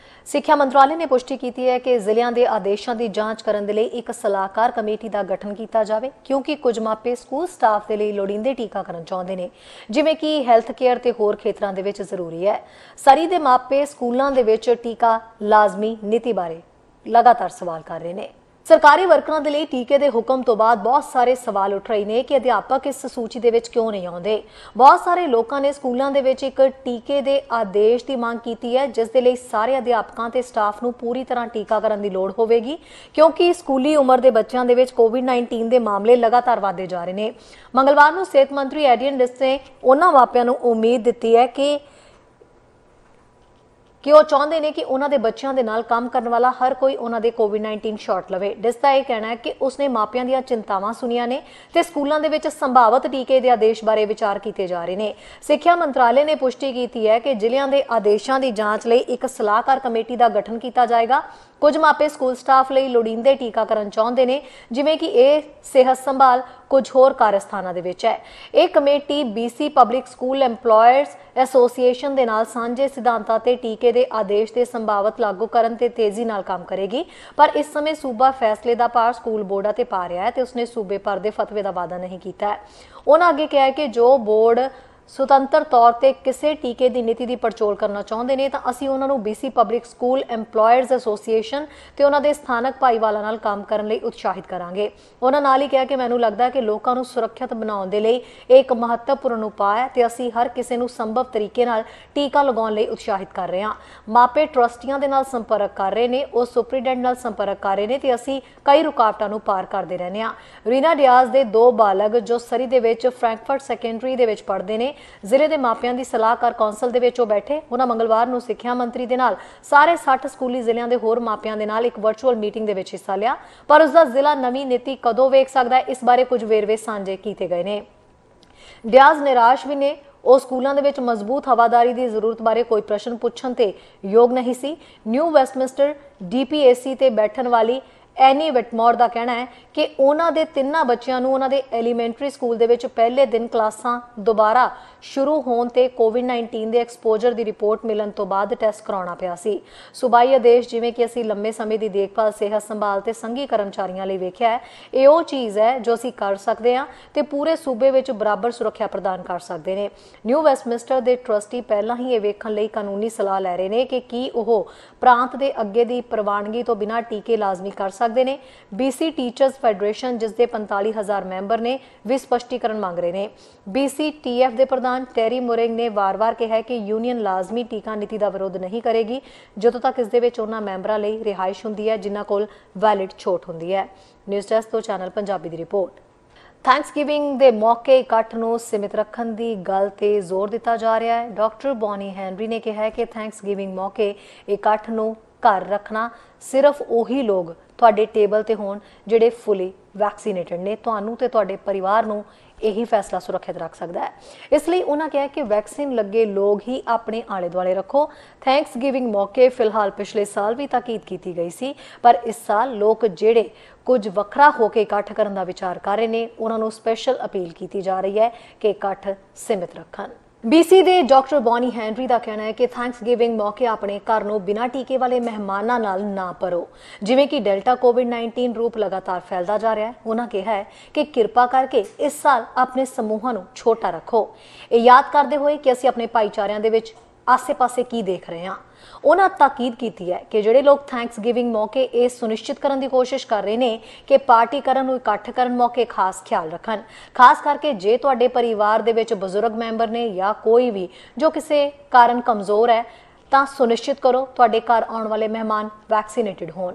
ਸਿੱਖਿਆ ਮੰਤਰਾਲੇ ਨੇ ਪੁਸ਼ਟੀ ਕੀਤੀ ਹੈ ਕਿ ਜ਼ਿਲ੍ਹਿਆਂ ਦੇ ਆਦੇਸ਼ਾਂ ਦੀ ਜਾਂਚ ਕਰਨ ਦੇ ਲਈ ਇੱਕ ਸਲਾਹਕਾਰ ਕਮੇਟੀ ਦਾ ਗਠਨ ਕੀਤਾ ਜਾਵੇ, ਕਿਉਂਕਿ ਕੁਝ ਮਾਪੇ ਸਕੂਲ ਸਟਾਫ ਦੇ ਲਈ ਲੋੜੀਂਦੇ ਟੀਕਾਕਰਨ ਚਾਹੁੰਦੇ ਨੇ, ਜਿਵੇਂ ਕਿ ਹੈਲਥ ਕੇਅਰ ਤੇ ਹੋਰ ਖੇਤਰਾਂ ਦੇ ਵਿੱਚ ਜ਼ਰੂਰੀ ਹੈ। ਸਰੀ ਦੇ ਮਾਪੇ ਸਕੂਲਾਂ ਦੇ ਵਿੱਚ ਟੀਕਾ ਲਾਜ਼ਮੀ ਨੀਤੀ ਬਾਰੇ ਲਗਾਤਾਰ ਸਵਾਲ ਕਰ ਰਹੇ ਨੇ। ਸਰਕਾਰੀ ਵਰਕਰਾਂ ਦੇ ਲਈ ਟੀਕੇ ਦੇ ਹੁਕਮ ਤੋਂ ਬਾਅਦ ਬਹੁਤ ਸਾਰੇ ਸਵਾਲ ਉੱਠ ਰਹੇ ਨੇ ਕਿ ਅਧਿਆਪਕ ਇਸ ਸੂਚੀ ਦੇ ਵਿੱਚ ਕਿਉਂ ਨਹੀਂ ਆਉਂਦੇ। ਬਹੁਤ ਸਾਰੇ ਲੋਕਾਂ ਨੇ ਸਕੂਲਾਂ ਦੇ ਵਿੱਚ ਇੱਕ ਟੀਕੇ ਦੇ ਆਦੇਸ਼ ਦੀ ਮੰਗ ਕੀਤੀ ਹੈ, ਜਿਸ ਦੇ ਲਈ ਸਾਰੇ ਅਧਿਆਪਕਾਂ ਤੇ ਸਟਾਫ ਨੂੰ ਪੂਰੀ ਤਰ੍ਹਾਂ ਟੀਕਾਕਰਨ ਦੀ ਲੋੜ ਹੋਵੇਗੀ, ਕਿਉਂਕਿ ਸਕੂਲੀ ਉਮਰ ਦੇ ਬੱਚਿਆਂ ਦੇ ਵਿੱਚ ਕੋਵਿਡ-19 ਦੇ ਮਾਮਲੇ ਲਗਾਤਾਰ ਵਧਦੇ ਜਾ ਰਹੇ ਨੇ। ਮੰਗਲਵਾਰ ਨੂੰ ਸਿਹਤ ਮੰਤਰੀ ਐਡਰੀਅਨ ਡਿਸ ਨੇ ਉਹਨਾਂ ਮਾਪਿਆਂ ਨੂੰ ਉਮੀਦ ਦਿੱਤੀ ਹੈ ਕਿ ਉਹ ਚਾਹੁੰਦੇ ਨੇ ਕਿ ਉਹਨਾਂ ਦੇ ਬੱਚਿਆਂ ਦੇ ਨਾਲ ਕੰਮ ਕਰਨ ਵਾਲਾ ਹਰ ਕੋਈ ਉਹਨਾਂ ਦੇ ਕੋਵਿਡ-19 ਸ਼ਾਟ ਲਵੇ। ਡਿਸ ਦਾ ਇਹ ਕਹਿਣਾ ਹੈ ਕਿ ਉਸਨੇ ਮਾਪਿਆਂ ਦੀਆਂ ਚਿੰਤਾਵਾਂ ਸੁਣੀਆਂ ਨੇ ਤੇ ਸਕੂਲਾਂ ਦੇ ਵਿੱਚ ਸੰਭਾਵਤ ਟੀਕੇ ਦੇ ਆਦੇਸ਼ ਬਾਰੇ ਵਿਚਾਰ ਕੀਤੇ ਜਾ ਰਹੇ ਨੇ। ਸਿੱਖਿਆ ਮੰਤਰਾਲੇ ਨੇ ਪੁਸ਼ਟੀ ਕੀਤੀ ਹੈ ਕਿ ਜ਼ਿਲ੍ਹਿਆਂ ਦੇ ਆਦੇਸ਼ਾਂ ਦੀ ਜਾਂਚ ਲਈ ਇੱਕ ਸਲਾਹਕਾਰ ਕਮੇਟੀ ਦਾ ਗਠਨ ਕੀਤਾ ਜਾਏਗਾ। ਕੁਝ ਮਾਪੇ ਸਕੂਲ ਸਟਾਫ ਲਈ ਲੋੜੀਂਦੇ ਟੀਕਾਕਰਨ ਚਾਹੁੰਦੇ ਨੇ, ਜਿਵੇਂ ਕਿ ਇਹ ਸਿਹਤ ਸੰਭਾਲ ਕੁਝ ਹੋਰ ਕਾਰਜਸਥਾਨਾਂ ਦੇ ਵਿੱਚ ਹੈ। ਇਹ committee BC public school employers association ਦੇ ਨਾਲ ਸਾਂਝੇ ਸਿਧਾਂਤਾਂ ਤੇ ਟੀਕੇ ਦੇ ਆਦੇਸ਼ ਦੇ ਸੰਭਾਵਤ ਲਾਗੂ ਕਰਨ ਤੇ ਤੇਜ਼ੀ ਨਾਲ ਕੰਮ ਕਰੇਗੀ। ਪਰ ਇਸ ਸਮੇਂ ਸੂਬਾ ਫੈਸਲੇ ਦਾ ਭਾਰ ਸਕੂਲ ਬੋਰਡਾਂ ਤੇ ਪਾ ਰਿਹਾ ਹੈ ਤੇ ਉਸਨੇ ਸੂਬੇ ਭਰ ਦੇ ਫਤਵੇ ਦਾ ਵਾਅਦਾ ਨਹੀਂ ਕੀਤਾ ਹੈ। ਉਹਨਾਂ ਅੱਗੇ ਕਿਹਾ ਹੈ ਕਿ ਜੋ ਬੋਰਡ ਸੁਤੰਤਰ ਤੌਰ ਤੇ ਕਿਸੇ ਟੀਕੇ ਦੀ ਨੀਤੀ ਦੀ ਪੜਚੋਲ ਕਰਨਾ ਚਾਹੁੰਦੇ ਨੇ ਤਾਂ ਅਸੀਂ ਉਹਨਾਂ ਨੂੰ BC public school employers association ਤੇ ਉਹਨਾਂ ਦੇ ਸਥਾਨਕ ਭਾਈਵਾਲਾਂ ਨਾਲ ਕੰਮ ਕਰਨ ਲਈ ਉਤਸ਼ਾਹਿਤ ਕਰਾਂਗੇ। ਉਹਨਾਂ ਨਾਲ ਹੀ ਕਿਹਾ ਕਿ ਮੈਨੂੰ ਲੱਗਦਾ ਹੈ ਕਿ ਲੋਕਾਂ ਨੂੰ ਸੁਰੱਖਿਅਤ ਬਣਾਉਣ ਦੇ ਲਈ ਇਹ ਇੱਕ ਮਹੱਤਵਪੂਰਨ ਉਪਾਅ ਹੈ ਤੇ ਅਸੀਂ ਹਰ ਕਿਸੇ ਨੂੰ ਸੰਭਵ ਤਰੀਕੇ ਨਾਲ ਟੀਕਾ ਲਗਾਉਣ ਲਈ ਉਤਸ਼ਾਹਿਤ ਕਰ ਰਹੇ ਹਾਂ। ਮਾਪੇ ਟਰਸਟੀਆਂ ਦੇ ਨਾਲ ਸੰਪਰਕ ਕਰ ਰਹੇ ਨੇ, ਉਹ ਸੁਪਰੀਡੈਂਟ ਨਾਲ ਸੰਪਰਕ ਕਰ ਰਹੇ ਨੇ ਤੇ ਅਸੀਂ ਕਈ ਰੁਕਾਵਟਾਂ ਨੂੰ ਪਾਰ ਕਰਦੇ ਰਹਿੰਦੇ ਹਾਂ। ਰੀਨਾ ਡਿਆਜ਼ ਦੇ 2 ਬਾਲਗ ਜੋ ਸਰੀ ਦੇ ਵਿੱਚ ਫਰੈਂਕਫਰਟ ਸੈਕੰਡਰੀ ਦੇ ਵਿੱਚ ਪੜ੍ਹਦੇ ਨੇ, ਜ਼ਿਲ੍ਹੇ ਦੇ ਮਾਪਿਆਂ ਦੀ ਸਲਾਹਕਾਰ ਕੌਂਸਲ ਦੇ ਵਿੱਚ ਉਹ ਬੈਠੇ। ਉਹਨਾਂ ਮੰਗਲਵਾਰ ਨੂੰ ਸਿੱਖਿਆ ਮੰਤਰੀ ਦੇ ਨਾਲ ਸਾਰੇ 60 ਸਕੂਲੀ ਜ਼ਿਲ੍ਹਿਆਂ ਦੇ ਹੋਰ ਮਾਪਿਆਂ ਦੇ ਨਾਲ ਇੱਕ ਵਰਚੁਅਲ ਮੀਟਿੰਗ ਦੇ ਵਿੱਚ ਹਿੱਸਾ ਲਿਆ, ਪਰ ਉਸ ਦਾ ਜ਼ਿਲ੍ਹਾ ਨਵੀਂ ਨੀਤੀ ਕਦੋਂ ਵੇਖ ਸਕਦਾ ਹੈ, ਇਸ ਬਾਰੇ ਕੁਝ ਵੇਰਵੇ ਸਾਂਝੇ ਕੀਤੇ ਗਏ ਨੇ। ਡਿਆਜ਼ ਨਿਰਾਸ਼ ਵੀ ਨੇ। ਉਹ ਸਕੂਲਾਂ ਦੇ ਵਿੱਚ ਮਜ਼ਬੂਤ ਹਵਾਦਾਰੀ ਦੀ ਜ਼ਰੂਰਤ ਬਾਰੇ ਕੋਈ ਪ੍ਰਸ਼ਨ ਪੁੱਛਣ ਤੇ ਯੋਗ ਨਹੀਂ ਸੀ। ਨਿਊ ਵੈਸਟਮਿੰਸਟਰ DPAC ਤੇ ਬੈਠਣ ਵਾਲੀ ਐਨੀ ਵਿਟਮੋਰ ਦਾ ਕਹਿਣਾ ਹੈ ਕਿ ਉਹਨਾਂ ਦੇ 3 ਬੱਚਿਆਂ ਨੂੰ ਉਹਨਾਂ ਦੇ ਐਲੀਮੈਂਟਰੀ ਸਕੂਲ ਦੇ ਵਿੱਚ ਪਹਿਲੇ ਦਿਨ ਕਲਾਸਾਂ ਦੁਬਾਰਾ ਸ਼ੁਰੂ ਹੋਣ ਤੇ ਕੋਵਿਡ-19 ਦੇ ਐਕਸਪੋਜ਼ਰ ਦੀ ਰਿਪੋਰਟ ਮਿਲਣ ਤੋਂ ਬਾਅਦ ਟੈਸਟ ਕਰਾਉਣਾ ਪਿਆ ਸੀ। ਸੂਬਾਈ ਆਦੇਸ਼, ਜਿਵੇਂ ਕਿ ਅਸੀਂ ਲੰਮੇ ਸਮੇਂ ਦੀ ਦੇਖਭਾਲ, ਸਿਹਤ ਸੰਭਾਲ ਤੇ ਸੰਘੀ ਕਰਮਚਾਰੀਆਂ ਲਈ ਵੇਖਿਆ ਹੈ, ਇਹ ਉਹ ਚੀਜ਼ ਹੈ ਜੋ ਅਸੀਂ ਕਰ ਸਕਦੇ ਹਾਂ ਤੇ ਪੂਰੇ ਸੂਬੇ ਵਿੱਚ ਬਰਾਬਰ ਸੁਰੱਖਿਆ ਪ੍ਰਦਾਨ ਕਰ ਸਕਦੇ ਨੇ। ਨਿਊ ਵੈਸਟਮਿੰਸਟਰ ਦੇ ਟਰਸਟੀ ਪਹਿਲਾਂ ਹੀ ਇਹ ਵੇਖਣ ਲਈ ਕਾਨੂੰਨੀ ਸਲਾਹ ਲੈ ਰਹੇ ਨੇ ਕਿ ਕੀ ਉਹ ਪ੍ਰਾਂਤ ਦੇ ਅੱਗੇ ਦੀ ਪ੍ਰਵਾਨਗੀ ਤੋਂ ਬਿਨਾਂ ਟੀਕੇ ਲਾਜ਼ਮੀ ਕਰ ਸਕਦੇ ਨੇ। BC ਟੀਚਰਸ ਫੈਡਰੇਸ਼ਨ, ਜਿਸ ਦੇ 45,000 ਮੈਂਬਰ ਨੇ, ਵੀ ਸਪਸ਼ਟੀਕਰਨ ਮੰਗ ਰਹੇ ਨੇ। BC TF ਦੇ ਪ੍ਰਧਾਨ ਟੈਰੀ ਮੁਰਿੰਗ ਨੇ ਵਾਰ-ਵਾਰ ਕਿਹਾ ਕਿ ਯੂਨੀਅਨ ਲਾਜ਼ਮੀ ਟੀਕਾ ਨੀਤੀ ਦਾ ਵਿਰੋਧ ਨਹੀਂ ਕਰੇਗੀ ਜਦੋਂ ਤੱਕ ਇਸ ਦੇ ਵਿੱਚ ਉਹਨਾਂ ਮੈਂਬਰਾਂ ਲਈ ਰਿਹਾਇਸ਼ ਹੁੰਦੀ ਹੈ ਜਿਨ੍ਹਾਂ ਕੋਲ ਵੈਲਿਡ ਛੋਟ ਹੁੰਦੀ ਹੈ। ਨਿਊਜ਼ ਡੈਸਕ ਤੋਂ ਚੈਨਲ ਪੰਜਾਬੀ ਦੀ ਰਿਪੋਰਟ। ਥੈਂਕਸਗਿਵਿੰਗ ਦੇ ਮੌਕੇ ਇਕੱਠ ਨੂੰ ਸੀਮਿਤ ਰੱਖਣ ਦੀ ਗੱਲ ਤੇ ਜ਼ੋਰ ਦਿੱਤਾ ਜਾ ਰਿਹਾ ਹੈ। ਡਾਕਟਰ ਬੌਨੀ ਹੈਨਰੀ ਨੇ ਕਿਹਾ ਕਿ ਥੈਂਕਸਗਿਵਿੰਗ ਮੌਕੇ ਇਕੱਠ ਨੂੰ ਘਰ ਰੱਖਣਾ ਸਿਰਫ ਉਹੀ ਲੋਕ ਤੁਹਾਡੇ ਟੇਬਲ ਤੇ ਹੋਣ ਜਿਹੜੇ ਫੁੱਲੀ ਵੈਕਸੀਨੇਟਡ ਨੇ। ਤੁਹਾਨੂੰ ਤੇ ਤੁਹਾਡੇ ਪਰਿਵਾਰ ਨੂੰ ਇਹੀ ਫੈਸਲਾ ਸੁਰੱਖਿਅਤ ਰੱਖ ਸਕਦਾ ਹੈ। ਇਸ ਲਈ ਉਹਨਾਂ ਕਿਹਾ ਕਿ ਵੈਕਸੀਨ ਲੱਗੇ ਲੋਕ ਹੀ ਆਪਣੇ ਆਲੇ ਦੁਆਲੇ ਰੱਖੋ। ਥੈਂਕਸਗਿਵਿੰਗ ਮੌਕੇ ਫਿਲਹਾਲ ਪਿਛਲੇ ਸਾਲ ਵੀ ਤਾਕੀਦ ਕੀਤੀ ਗਈ ਸੀ, ਪਰ ਇਸ ਸਾਲ ਲੋਕ ਜਿਹੜੇ ਕੁਝ ਵੱਖਰਾ ਹੋ ਕੇ ਇਕੱਠ ਕਰਨ ਦਾ ਵਿਚਾਰ ਕਰ ਰਹੇ ਨੇ, ਉਹਨਾਂ ਨੂੰ ਸਪੈਸ਼ਲ ਅਪੀਲ ਕੀਤੀ ਜਾ ਰਹੀ ਹੈ ਕਿ ਇਕੱਠ ਸੀਮਿਤ ਰੱਖਣ। BC ਦੇ ਡਾਕਟਰ ਬੌਨੀ ਹੈਨਰੀ ਦਾ ਕਹਿਣਾ ਹੈ ਕਿ ਥੈਂਕਸਗਿਵਿੰਗ ਮੌਕੇ ਆਪਣੇ ਘਰ ਨੂੰ ਬਿਨਾਂ ਟੀਕੇ ਵਾਲੇ ਮਹਿਮਾਨਾਂ ਨਾਲ ਨਾ ਭਰੋ। ਜਿਵੇਂ ਕਿ ਡੈਲਟਾ ਕੋਵਿਡ-19 ਰੂਪ ਲਗਾਤਾਰ ਫੈਲਦਾ ਜਾ ਰਿਹਾ ਹੈ, ਉਹਨਾਂ ਕਿਹਾ ਹੈ ਕਿ ਕਿਰਪਾ ਕਰਕੇ ਇਸ ਸਾਲ ਆਪਣੇ ਸਮੂਹਾਂ ਨੂੰ ਛੋਟਾ ਰੱਖੋ। ਇਹ ਯਾਦ ਕਰਦੇ ਹੋਏ ਕਿ ਅਸੀਂ ਆਪਣੇ ਭਾਈਚਾਰਿਆਂ ਦੇ ਵਿੱਚ ਆਸੇ-ਪਾਸੇ ਕੀ ਦੇਖ ਰਹੇ ਹਾਂ। ਉਹਨਾਂ ਤਾਕੀਦ ਕੀਤੀ ਹੈ ਕਿ ਜਿਹੜੇ ਲੋਕ ਥੈਂਕਸਗਿਵਿੰਗ ਮੌਕੇ ਇਹ ਸੁਨਿਸ਼ਚਿਤ ਕਰਨ ਦੀ ਕੋਸ਼ਿਸ਼ ਕਰ ਰਹੇ ਨੇ ਕਿ ਪਾਰਟੀ ਕਰਨ ਨੂੰ ਇਕੱਠ ਕਰਨ ਮੌਕੇ ਖਾਸ ਖਿਆਲ ਰੱਖਣ, ਖਾਸ ਕਰਕੇ ਜੇ ਤੁਹਾਡੇ ਪਰਿਵਾਰ ਦੇ ਵਿੱਚ ਬਜ਼ੁਰਗ ਮੈਂਬਰ ਨੇ ਜਾਂ ਕੋਈ ਵੀ ਜੋ ਕਿਸੇ ਕਾਰਨ ਕਮਜ਼ੋਰ ਹੈ, ਤਾਂ ਸੁਨਿਸ਼ਚਿਤ ਕਰੋ ਤੁਹਾਡੇ ਘਰ ਆਉਣ ਵਾਲੇ ਮਹਿਮਾਨ ਵੈਕਸੀਨੇਟਡ ਹੋਣ।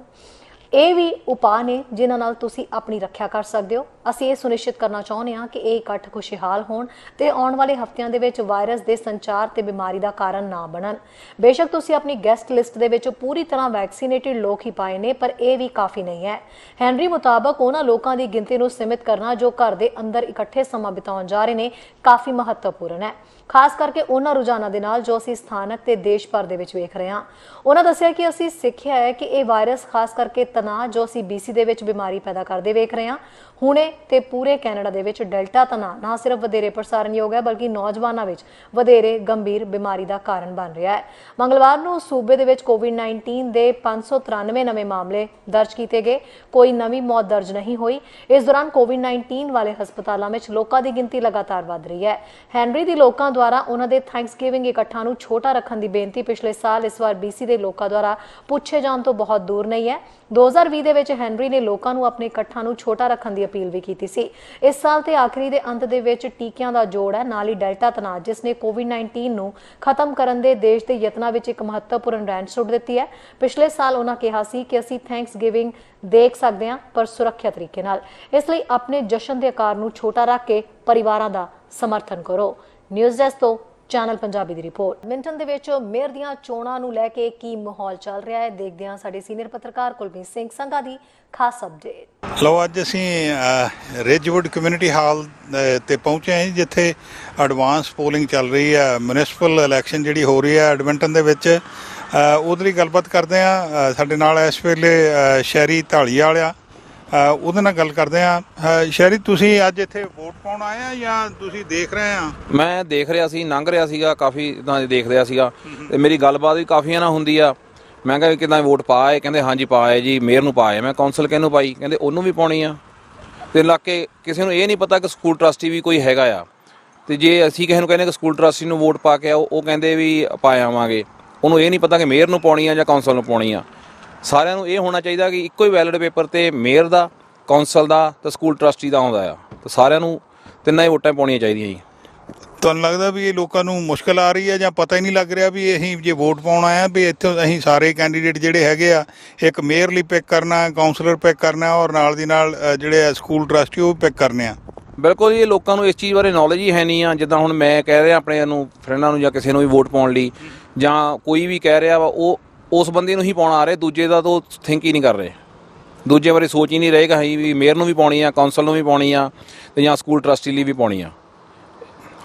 ਇਹ ਵੀ ਉਪਾਅ ਨੇ ਜਿਨ੍ਹਾਂ ਨਾਲ ਤੁਸੀਂ ਆਪਣੀ ਰੱਖਿਆ ਕਰ ਸਕਦੇ ਹੋ। ਅਸੀਂ ਇਹ ਸੁਨਿਸ਼ਚਿਤ ਕਰਨਾ ਚਾਹੁੰਦੇ ਹਾਂ ਕਿ ਇਹ ਇਕੱਠ ਖੁਸ਼ਹਾਲ ਹੋਣ ਤੇ ਆਉਣ ਵਾਲੇ ਹਫ਼ਤਿਆਂ ਦੇ ਵਿੱਚ ਵਾਇਰਸ ਦੇ ਸੰਚਾਰ ਤੇ ਬਿਮਾਰੀ ਦਾ ਕਾਰਨ ਨਾ ਬਣਨ। ਬੇਸ਼ੱਕ ਤੁਸੀਂ ਆਪਣੀ ਗੈਸਟ ਲਿਸਟ ਦੇ ਵਿੱਚ ਪੂਰੀ ਤਰ੍ਹਾਂ ਵੈਕਸੀਨੇਟਡ ਲੋਕ ਹੀ ਪਾਏ ਨੇ, ਪਰ ਇਹ ਵੀ ਕਾਫੀ ਨਹੀਂ ਹੈ। ਹੈਨਰੀ ਮੁਤਾਬਕ ਉਹਨਾਂ ਲੋਕਾਂ ਦੀ ਗਿਣਤੀ ਨੂੰ ਸੀਮਿਤ ਕਰਨਾ ਜੋ ਘਰ ਦੇ ਅੰਦਰ ਇਕੱਠੇ ਸਮਾਂ ਬਿਤਾਉਣ ਜਾ ਰਹੇ ਨੇ ਕਾਫੀ ਮਹੱਤਵਪੂਰਨ ਹੈ, ਖਾਸ ਕਰਕੇ ਉਹਨਾਂ ਰੁਝਾਨਾਂ ਦੇ ਨਾਲ ਜੋ ਅਸੀਂ ਸਥਾਨਕ ਤੇ ਦੇਸ਼ ਭਰ ਦੇ ਵਿੱਚ ਵੇਖ ਰਹੇ ਹਾਂ। ਉਹਨਾਂ ਦੱਸਿਆ ਕਿ ਅਸੀਂ ਸਿੱਖਿਆ ਹੈ ਕਿ ਇਹ ਵਾਇਰਸ ਖਾਸ ਕਰਕੇ ਤਣਾਅ ਜੋ ਅਸੀਂ BC ਦੇ ਵਿੱਚ ਬਿਮਾਰੀ ਪੈਦਾ ਕਰਦੇ ਵੇਖ ਰਹੇ ਹਾਂ, ਹੁਣੇ ਤੇ ਪੂਰੇ ਕੈਨੇਡਾ ਦੇ ਵਿੱਚ ਡੈਲਟਾ ਤਣਾਅ ਨਾ ਸਿਰਫ ਵਧੇਰੇ ਪ੍ਰਸਾਰਨਯੋਗ ਹੈ ਬਲਕਿ ਨੌਜਵਾਨਾਂ ਵਿੱਚ ਵਧੇਰੇ ਗੰਭੀਰ ਬਿਮਾਰੀ ਦਾ ਕਾਰਨ ਬਣ ਰਿਹਾ ਹੈ। ਮੰਗਲਵਾਰ ਨੂੰ ਸੂਬੇ ਦੇ ਵਿੱਚ ਕੋਵਿਡ-19 ਦੇ 593 ਨਵੇਂ ਮਾਮਲੇ ਦਰਜ ਕੀਤੇ ਗਏ, ਕੋਈ ਨਵੀਂ ਮੌਤ ਦਰਜ ਨਹੀਂ ਹੋਈ। ਇਸ ਦੌਰਾਨ ਕੋਵਿਡ-19 ਵਾਲੇ ਹਸਪਤਾਲਾਂ ਵਿੱਚ ਲੋਕਾਂ ਦੀ ਗਿਣਤੀ ਲਗਾਤਾਰ ਵਧ ਰਹੀ ਹੈ। ਹੈਨਰੀ ਦੀ ਲੋਕਾਂ ਦੁਆਰਾ ਉਹਨਾਂ ਦੇ ਥੈਂਕਸਗਿਵਿੰਗ ਇਕੱਠਾਂ ਨੂੰ ਛੋਟਾ ਰੱਖਣ ਦੀ ਬੇਨਤੀ ਪਿਛਲੇ ਸਾਲ ਇਸ ਵਾਰ BC ਦੇ ਲੋਕਾਂ ਦੁਆਰਾ ਪੁੱਛੇ ਜਾਣ ਤੋਂ ਬਹੁਤ ਦੂਰ ਨਹੀਂ ਹੈ। 2020 ਦੇ ਵਿੱਚ ਹੈਨਰੀ ਨੇ ਲੋਕਾਂ ਨੂੰ ਆਪਣੇ ਇਕੱਠਾਂ ਨੂੰ ਛੋਟਾ ਰੱਖਣ ਦੀ ਅਪੀਲ ਵੀ ਕੀਤੀ ਸੀ। ਇਸ ਸਾਲ ਤੇ ਆਖਰੀ ਦੇ ਅੰਤ ਦੇ ਵਿੱਚ ਟੀਕਿਆਂ ਦਾ ਜੋੜ ਹੈ, ਨਾਲ ਹੀ ਡੈਲਟਾ ਤਣਾਅ ਜਿਸ ਨੇ COVID-19 ਨੂੰ ਖਤਮ ਕਰਨ ਦੇ ਦੇਸ਼ ਦੇ ਯਤਨਾਂ ਵਿੱਚ ਇੱਕ ਮਹੱਤਵਪੂਰਨ ਰੈਂਚ ਸੁੱਟ ਦਿੱਤੀ ਹੈ। ਪਿਛਲੇ ਸਾਲ ਉਹਨਾਂ ਕਿਹਾ ਸੀ ਕਿ ਅਸੀਂ ਥੈਂਕਸਗਿਵਿੰਗ ਦੇਖ ਸਕਦੇ ਹਾਂ ਪਰ ਸੁਰੱਖਿਆ ਤਰੀਕੇ ਨਾਲ। ਇਸ ਲਈ ਆਪਣੇ ਜਸ਼ਨ ਦੇ ਆਕਾਰ ਨੂੰ ਛੋਟਾ ਰੱਖ ਕੇ ਪਰਿਵਾਰਾਂ ਦਾ ਸਮਰਥਨ ਕਰੋ। ਨਿਊਜ਼ ਡੈਸਕ ਤੋਂ ਚੈਨਲ ਪੰਜਾਬੀ ਦੀ ਰਿਪੋਰਟ। ਮਿੰਟਨ ਦੇ ਵਿੱਚ ਮੇਅਰ ਦੀਆਂ ਚੋਣਾਂ ਨੂੰ ਲੈ ਕੇ ਕੀ ਮਾਹੌਲ ਚੱਲ ਰਿਹਾ ਹੈ, ਦੇਖਦੇ ਹਾਂ ਸਾਡੇ ਸੀਨੀਅਰ ਪੱਤਰਕਾਰ ਕੁਲਬੀਰ ਸਿੰਘ ਸੰਘਾ ਦੀ ਖਾਸ ਅਪਡੇਟ। ਲਓ, ਅੱਜ ਅਸੀਂ ਰਿਜਵੁੱਡ ਕਮਿਊਨਿਟੀ ਹਾਲ ਤੇ ਪਹੁੰਚੇ ਹਾਂ ਜਿੱਥੇ ਐਡਵਾਂਸ ਪੋਲਿੰਗ ਚੱਲ ਰਹੀ ਹੈ। ਮਿਊਨਿਸਪਲ ਇਲੈਕਸ਼ਨ ਜਿਹੜੀ ਹੋ ਰਹੀ ਹੈ ਐਡਮਿੰਟਨ ਦੇ ਵਿੱਚ, ਉਹਦੇ ਲਈ ਗੱਲਬਾਤ ਕਰਦੇ ਹਾਂ। ਸਾਡੇ ਨਾਲ ਇਸ ਵੇਲੇ ਸ਼ਹਿਰੀ ਢਾਲੀਵਾਲ ਆ, ਉਹਦੇ ਨਾਲ ਗੱਲ ਕਰਦੇ ਹਾਂ। ਸ਼ਹਿਰੀ, ਤੁਸੀਂ ਅੱਜ ਇੱਥੇ ਵੋਟ ਪਾਉਣ ਆਏ ਆ ਜਾਂ ਤੁਸੀਂ ਦੇਖ ਰਹੇ ਆ? ਮੈਂ ਦੇਖ ਰਿਹਾ ਸੀ, ਲੰਘ ਰਿਹਾ ਸੀਗਾ, ਕਾਫੀ ਇਦਾਂ ਦੇਖ ਰਿਹਾ ਸੀਗਾ ਤੇ ਮੇਰੀ ਗੱਲਬਾਤ ਵੀ ਕਾਫੀਆਂ ਨਾਲ ਹੁੰਦੀ ਆ। ਮੈਂ ਕਿਹਾ ਕਿੱਦਾਂ ਵੋਟ ਪਾਏ? ਕਹਿੰਦੇ ਹਾਂਜੀ ਪਾਏ ਜੀ, ਮੇਅਰ ਨੂੰ ਪਾਏ। ਮੈਂ ਕੌਂਸਲ ਕਿਹਨੂੰ ਪਾਈ? ਕਹਿੰਦੇ ਉਹਨੂੰ ਵੀ ਪਾਉਣੀ ਆ। ਤੇ ਇਲਾਕੇ ਕਿਸੇ ਨੂੰ ਇਹ ਨਹੀਂ ਪਤਾ ਕਿ ਸਕੂਲ ਟਰਸਟੀ ਵੀ ਕੋਈ ਹੈਗਾ ਆ। ਤੇ ਜੇ ਅਸੀਂ ਕਿਸੇ ਨੂੰ ਕਹਿੰਦੇ ਕਿ ਸਕੂਲ ਟਰਸਟੀ ਨੂੰ ਵੋਟ ਪਾ ਕੇ ਆਓ, ਉਹ ਕਹਿੰਦੇ ਵੀ ਪਾ ਆਵਾਂਗੇ। ਉਹਨੂੰ ਇਹ ਨਹੀਂ ਪਤਾ ਕਿ ਮੇਅਰ ਨੂੰ ਪਾਉਣੀ ਆ ਜਾਂ ਕੌਂਸਲ ਨੂੰ ਪਾਉਣੀ ਆ। ਸਾਰਿਆਂ ਨੂੰ ਇਹ ਹੋਣਾ ਚਾਹੀਦਾ ਕਿ ਇੱਕੋ ਹੀ ਬੈਲਟ ਪੇਪਰ ਤੇ ਮੇਅਰ ਦਾ, ਕੌਂਸਲ ਦਾ ਤੇ ਸਕੂਲ ਟਰਸਟੀ ਦਾ ਆਉਂਦਾ ਆ। ਤੇ ਸਾਰਿਆਂ ਨੂੰ ਤਿੰਨਾਂ ਹੀ ਵੋਟਾਂ ਪਾਉਣੀਆਂ ਚਾਹੀਦੀਆਂ ਜੀ। ਤੁਹਾਨੂੰ ਲੱਗਦਾ ਵੀ ਇਹ ਲੋਕਾਂ ਨੂੰ ਮੁਸ਼ਕਲ ਆ ਰਹੀ ਹੈ ਜਾਂ ਪਤਾ ਹੀ ਨਹੀਂ ਲੱਗ ਰਿਹਾ ਵੀ ਅਸੀਂ ਜੇ ਵੋਟ ਪਾਉਣ ਆਏ ਆ ਵੀ ਇੱਥੇ ਅਸੀਂ ਸਾਰੇ ਕੈਂਡੀਡੇਟ ਜਿਹੜੇ ਹੈਗੇ ਆ, ਇੱਕ ਮੇਅਰ ਲਈ ਪਿਕ ਕਰਨਾ, ਕਾਉਂਸਲਰ ਪਿਕ ਕਰਨਾ ਔਰ ਨਾਲ ਦੀ ਨਾਲ ਜਿਹੜੇ ਆ ਸਕੂਲ ਟਰਸਟੀ ਉਹ ਪਿਕ ਕਰਨੇ ਆ? ਬਿਲਕੁਲ ਜੀ, ਲੋਕਾਂ ਨੂੰ ਇਸ ਚੀਜ਼ ਬਾਰੇ ਨੌਲੇਜ ਹੀ ਹੈ ਨਹੀਂ ਆ। ਜਿੱਦਾਂ ਹੁਣ ਮੈਂ ਕਹਿ ਰਿਹਾ ਆਪਣੇ ਨੂੰ ਫਰੈਂਡਾਂ ਨੂੰ ਜਾਂ ਕਿਸੇ ਨੂੰ ਵੀ ਵੋਟ ਪਾਉਣ ਲਈ, ਜਾਂ ਕੋਈ ਵੀ ਕਹਿ ਰਿਹਾ ਵਾ, ਉਹ ਉਸ ਬੰਦੇ ਨੂੰ ਹੀ ਪਾਉਣਾ ਆ ਰਿਹਾ, ਦੂਜੇ ਦਾ ਤਾਂ ਥਿੰਕ ਹੀ ਨਹੀਂ ਕਰ ਰਹੇ। ਦੂਜੇ ਬਾਰੇ ਸੋਚ ਹੀ ਨਹੀਂ ਰਹੇਗਾ ਅਸੀਂ ਵੀ ਮੇਅਰ ਨੂੰ ਵੀ ਪਾਉਣੀ ਆ, ਕੌਂਸਲ ਨੂੰ ਵੀ ਪਾਉਣੀ ਆ ਤੇ ਜਾਂ ਸਕੂਲ ਟਰਸਟੀ ਲਈ ਵੀ ਪਾਉਣੀ ਆ।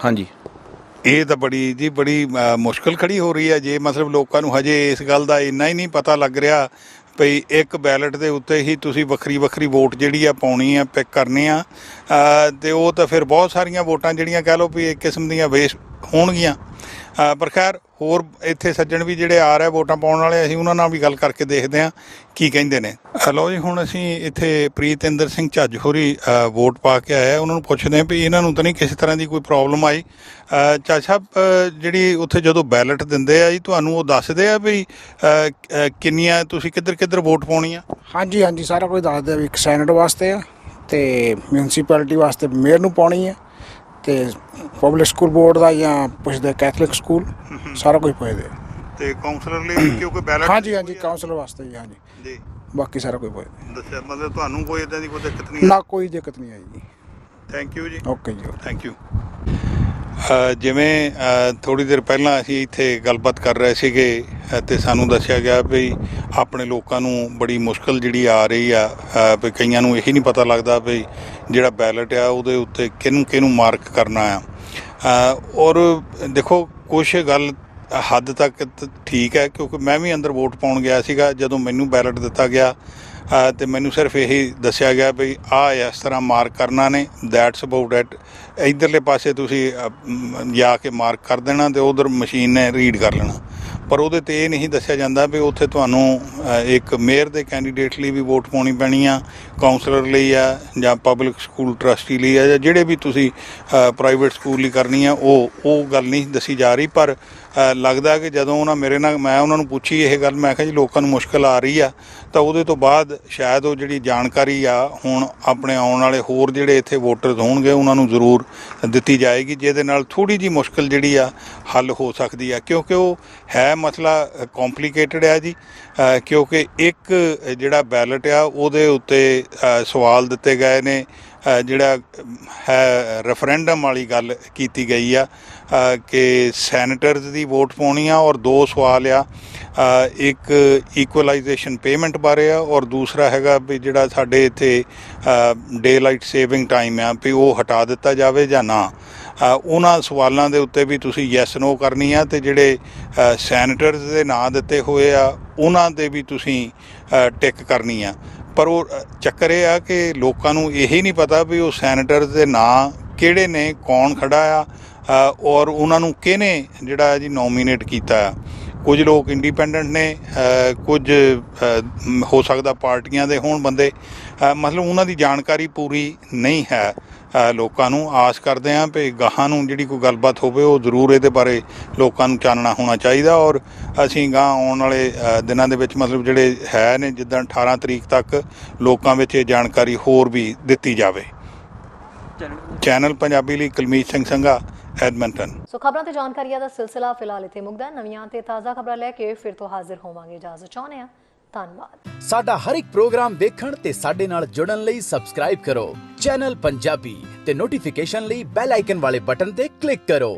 ਹਾਂਜੀ, ਇਹ ਤਾਂ ਬੜੀ ਮੁਸ਼ਕਲ ਖੜੀ ਹੋ ਰਹੀ ਹੈ। ਜੇ ਮਤਲਬ ਲੋਕਾਂ ਨੂੰ ਹਜੇ ਇਸ ਗੱਲ ਦਾ ਇੰਨਾ ਹੀ ਨਹੀਂ ਪਤਾ ਲੱਗ ਰਿਹਾ ਭਈ ਇੱਕ ਬੈਲਟ ਦੇ ਉੱਤੇ ਹੀ ਤੁਸੀਂ ਵੱਖਰੀ ਵੋਟ ਜਿਹੜੀ ਆ ਪਾਉਣੀ ਆ, ਪਿਕ ਕਰਨੀ ਆ, ਤੇ ਉਹ ਤਾਂ ਫਿਰ ਬਹੁਤ ਸਾਰੀਆਂ ਵੋਟਾਂ ਜਿਹੜੀਆਂ ਕਹਿ ਲਓ ਵੀ ਇੱਕ ਕਿਸਮ ਦੀਆਂ ਵੇਸਟ ਹੋਣਗੀਆਂ। ਪਰ ਖੈਰ, ਹੋਰ ਇੱਥੇ ਸੱਜਣ ਵੀ ਜਿਹੜੇ ਆ ਰਹੇ ਵੋਟਾਂ ਪਾਉਣ ਵਾਲੇ, ਅਸੀਂ ਉਹਨਾਂ ਨਾਲ ਵੀ ਗੱਲ ਕਰਕੇ ਦੇਖਦੇ ਹਾਂ ਕੀ ਕਹਿੰਦੇ ਨੇ। ਲਓ ਜੀ, ਹੁਣ ਅਸੀਂ ਇੱਥੇ ਪ੍ਰੀਤਿੰਦਰ ਸਿੰਘ ਝੱਜ ਹੋਰੀ ਵੋਟ ਪਾ ਕੇ ਆਏ, ਉਹਨਾਂ ਨੂੰ ਪੁੱਛਦੇ ਹਾਂ ਵੀ ਇਹਨਾਂ ਨੂੰ ਤਾਂ ਨਹੀਂ ਕਿਸੇ ਤਰ੍ਹਾਂ ਦੀ ਕੋਈ ਪ੍ਰੋਬਲਮ ਆਈ। ਝੱਜ ਸਾਹਿਬ, ਜਿਹੜੀ ਉੱਥੇ ਜਦੋਂ ਬੈਲਟ ਦਿੰਦੇ ਆ ਜੀ, ਤੁਹਾਨੂੰ ਉਹ ਦੱਸਦੇ ਆ ਵੀ ਕਿੰਨੀਆਂ ਤੁਸੀਂ ਕਿੱਧਰ ਵੋਟ ਪਾਉਣੀ ਆ? ਹਾਂਜੀ, ਸਾਰਾ ਕੁਝ ਦੱਸਦੇ ਆ ਵੀ ਇੱਕ ਸੈਨੇਟ ਵਾਸਤੇ ਆ ਤੇ ਮਿਊਨਿਸਪੈਲਿਟੀ ਵਾਸਤੇ ਮੇਅਰ ਨੂੰ ਪਾਉਣੀ ਆ ਤੇ ਪਬਲਿਕ ਸਕੂਲ ਬੋਰਡ ਦਾ ਜਾਂ ਪੁੱਛਦੇ ਕੈਥੋਲਿਕ ਸਕੂਲ, ਸਾਰਾ ਕੁਝ ਪੁੱਛਦੇ ਆ। ਤੇ ਕਾਉਂਸਲਰ ਲਈ ਕਿਉਂਕਿ ਬੈਲਟ ਹਾਂਜੀ, ਕਾਉਂਸਲਰ ਵਾਸਤੇ ਜੀ। ਹਾਂਜੀ ਜੀ, ਬਾਕੀ ਸਾਰਾ ਕੁਝ ਪੁੱਛਦੇ। ਦੱਸਿਆ ਮਤਲਬ ਤੁਹਾਨੂੰ ਕੋਈ ਇਦਾਂ ਦੀ ਕੋਈ ਦਿੱਕਤ ਨਹੀਂ? ਨਾ, ਕੋਈ ਦਿੱਕਤ ਨਹੀਂ ਆਈ ਜੀ। ਥੈਂਕ ਯੂ ਜੀ। ਓਕੇ ਜੀ, ਥੈਂਕ ਯੂ। ਜਿਵੇਂ ਥੋੜ੍ਹੀ ਦੇਰ ਪਹਿਲਾਂ ਅਸੀਂ ਇੱਥੇ ਗੱਲਬਾਤ ਕਰ ਰਹੇ ਸੀਗੇ ਤੇ ਸਾਨੂੰ ਦੱਸਿਆ ਗਿਆ ਵੀ ਆਪਣੇ ਲੋਕਾਂ ਨੂੰ ਬੜੀ ਮੁਸ਼ਕਲ ਜਿਹੜੀ ਆ ਰਹੀ ਆ, ਵੀ ਕਈਆਂ ਨੂੰ ਇਹੀ ਨਹੀਂ ਪਤਾ ਲੱਗਦਾ ਵੀ ਜਿਹੜਾ ਬੈਲਟ ਆ ਉਹਦੇ ਉੱਤੇ ਕਿਹਨੂੰ ਮਾਰਕ ਕਰਨਾ ਆ। ਔਰ ਦੇਖੋ, ਕੁਛ ਗੱਲ ਹੱਦ ਤੱਕ ਠੀਕ ਹੈ, ਕਿਉਂਕਿ ਮੈਂ ਵੀ ਅੰਦਰ ਵੋਟ ਪਾਉਣ ਗਿਆ ਸੀਗਾ। ਜਦੋਂ ਮੈਨੂੰ ਬੈਲਟ ਦਿੱਤਾ ਗਿਆ ਤੇ ਮੈਨੂੰ ਸਿਰਫ ਇਹੀ ਦੱਸਿਆ ਗਿਆ ਵੀ ਇਸ ਤਰ੍ਹਾਂ ਮਾਰਕ ਕਰਨਾ ਨੇ, ਦੈਟਸ ਅਬਾਊਟ ਇਟ। ਇੱਧਰਲੇ ਪਾਸੇ ਤੁਸੀਂ ਜਾ ਕੇ ਮਾਰਕ ਕਰ ਦੇਣਾ ਤੇ ਉਧਰ ਮਸ਼ੀਨ ਨੇ ਰੀਡ ਕਰ ਲੈਣਾ। ਪਰ ਉਹਦੇ 'ਤੇ ਇਹ ਨਹੀਂ ਦੱਸਿਆ ਜਾਂਦਾ ਵੀ ਉੱਥੇ ਤੁਹਾਨੂੰ ਇੱਕ ਮੇਅਰ ਦੇ ਕੈਂਡੀਡੇਟ ਲਈ ਵੀ ਵੋਟ ਪਾਉਣੀ ਪੈਣੀ ਆ, ਕਾਉਂਸਲਰ ਲਈ ਆ, ਜਾਂ ਪਬਲਿਕ ਸਕੂਲ ਟਰਸਟੀ ਲਈ ਆ, ਜਾਂ ਜਿਹੜੇ ਵੀ ਤੁਸੀਂ ਪ੍ਰਾਈਵੇਟ ਸਕੂਲ ਲਈ ਕਰਨੀ ਆ, ਉਹ ਗੱਲ ਨਹੀਂ ਦੱਸੀ ਜਾ ਰਹੀ। ਪਰ ਲੱਗਦਾ ਕਿ ਜਦੋਂ ਮੈਂ ਉਹਨਾਂ ਨੂੰ ਪੁੱਛੀ ਇਹ ਗੱਲ, ਮੈਂ ਕਿਹਾ ਜੀ ਲੋਕਾਂ ਨੂੰ ਮੁਸ਼ਕਿਲ ਆ ਰਹੀ ਆ, ਤਾਂ ਉਹਦੇ ਤੋਂ ਬਾਅਦ ਸ਼ਾਇਦ ਉਹ ਜਿਹੜੀ ਜਾਣਕਾਰੀ ਆ ਹੁਣ ਆਪਣੇ ਆਉਣ ਵਾਲੇ ਹੋਰ ਜਿਹੜੇ ਇੱਥੇ ਵੋਟਰਸ ਹੋਣਗੇ ਉਹਨਾਂ ਨੂੰ ਜ਼ਰੂਰ ਦਿੱਤੀ ਜਾਏਗੀ, ਜਿਹਦੇ ਨਾਲ ਥੋੜ੍ਹੀ ਜਿਹੀ ਮੁਸ਼ਕਿਲ ਜਿਹੜੀ ਆ ਹੱਲ ਹੋ ਸਕਦੀ ਆ। ਕਿਉਂਕਿ ਉਹ ਹੈ ਮਸਲਾ ਕੰਪਲੀਕੇਟਡ ਆ ਜੀ, ਕਿਉਂਕਿ ਇੱਕ ਜਿਹੜਾ ਬੈਲਟ ਆ ਉਹਦੇ ਉੱਤੇ ਸਵਾਲ ਦਿੱਤੇ ਗਏ ਨੇ, ਜਿਹੜਾ ਹੈ ਰੈਫਰੈਂਡਮ ਵਾਲੀ ਗੱਲ ਕੀਤੀ ਗਈ ਆ ਕਿ ਸੈਨੇਟਰਸ ਦੀ ਵੋਟ ਪਾਉਣੀ ਆ, ਔਰ 2 ਸਵਾਲ ਆ, ਇੱਕ ਇਕੁਅਲਾਈਜੇਸ਼ਨ ਪੇਮੈਂਟ ਬਾਰੇ ਆ, ਔਰ ਦੂਸਰਾ ਹੈਗਾ ਵੀ ਜਿਹੜਾ ਸਾਡੇ ਇੱਥੇ ਡੇ ਲਾਈਟ ਸੇਵਿੰਗ ਟਾਈਮ ਆ ਵੀ ਉਹ ਹਟਾ ਦਿੱਤਾ ਜਾਵੇ ਜਾਂ ਨਾ। ਉਹਨਾਂ ਸਵਾਲਾਂ ਦੇ ਉੱਤੇ ਵੀ ਤੁਸੀਂ ਯੈਸ ਨੋ ਕਰਨੀ ਆ, ਤੇ ਜਿਹੜੇ ਸੈਨੇਟਰਸ ਦੇ ਨਾਂ ਦਿੱਤੇ ਹੋਏ ਆ ਉਹਨਾਂ ਦੇ ਵੀ ਤੁਸੀਂ ਟਿਕ ਕਰਨੀ ਆ। ਪਰ ਉਹ ਚੱਕਰ ਇਹ ਆ ਕਿ ਲੋਕਾਂ ਨੂੰ ਇਹੀ ਨਹੀਂ ਪਤਾ ਵੀ ਉਹ ਸੈਨੇਟਰਸ ਦੇ ਨਾਂ ਕਿਹੜੇ ਨੇ, ਕੌਣ ਖੜਾ ਆ, ਔਰ ਉਹਨਾਂ ਨੂੰ ਕਿਹਨੇ ਜਿਹੜਾ ਜੀ ਨੋਮੀਨੇਟ ਕੀਤਾ ਆ। ਕੁਝ ਲੋਕ ਇੰਡੀਪੈਂਡੈਂਟ ਨੇ, ਕੁਝ ਹੋ ਸਕਦਾ ਪਾਰਟੀਆਂ ਦੇ ਹੋਣ ਬੰਦੇ, ਮਤਲਬ ਉਹਨਾਂ ਦੀ ਜਾਣਕਾਰੀ ਪੂਰੀ ਨਹੀਂ ਹੈ। ਲੋਕਾਂ ਨੂੰ ਆਸ ਕਰਦੇ ਹਾਂ ਵੀ ਗਾਹਾਂ ਨੂੰ ਜਿਹੜੀ ਕੋਈ ਗੱਲਬਾਤ ਹੋਵੇ ਉਹ ਜ਼ਰੂਰ ਇਹਦੇ ਬਾਰੇ ਲੋਕਾਂ ਨੂੰ ਚਾਨਣਾ ਹੋਣਾ ਚਾਹੀਦਾ। ਔਰ ਅਸੀਂ ਗਾਂ ਆਉਣ ਵਾਲੇ ਦਿਨਾਂ ਦੇ ਵਿੱਚ ਮਤਲਬ ਜਿਹੜੇ ਹੈ ਨੇ ਜਿੱਦਾਂ 18 ਤਰੀਕ ਤੱਕ ਲੋਕਾਂ ਵਿੱਚ ਇਹ ਜਾਣਕਾਰੀ ਹੋਰ ਵੀ ਦਿੱਤੀ ਜਾਵੇ। ਚੈਨਲ ਪੰਜਾਬੀ ਲਈ ਕੁਲਮੀਤ ਸਿੰਘ ਸੰਘਾ, ਐਡਮਿੰਟਨ। ਸੋ ਖਬਰਾਂ ਤੇ ਜਾਣਕਾਰੀਆਂ ਦਾ ਸਿਲਸਿਲਾ ਫਿਲਹਾਲ ਇੱਥੇ ਮੁੱਕਦਾ। ਨਵੀਆਂ ਤੇ ਤਾਜ਼ਾ ਖਬਰਾਂ ਲੈ ਕੇ ਫਿਰ ਤੋਂ ਹਾਜ਼ਰ ਹੋਵਾਂਗੇ। ਇਜਾਜ਼ਤ ਚਾਹੁੰਦੇ ਹਾਂ। ਧੰਨਵਾਦ। ਸਾਡਾ ਹਰ ਇੱਕ ਪ੍ਰੋਗਰਾਮ ਦੇਖਣ ਤੇ ਸਾਡੇ ਨਾਲ ਜੁੜਨ ਲਈ ਸਬਸਕ੍ਰਾਈਬ ਕਰੋ ਚੈਨਲ ਪੰਜਾਬੀ ਤੇ ਨੋਟੀਫਿਕੇਸ਼ਨ ਲਈ ਬੈਲ ਆਈਕਨ ਵਾਲੇ ਬਟਨ ਤੇ ਕਲਿੱਕ ਕਰੋ।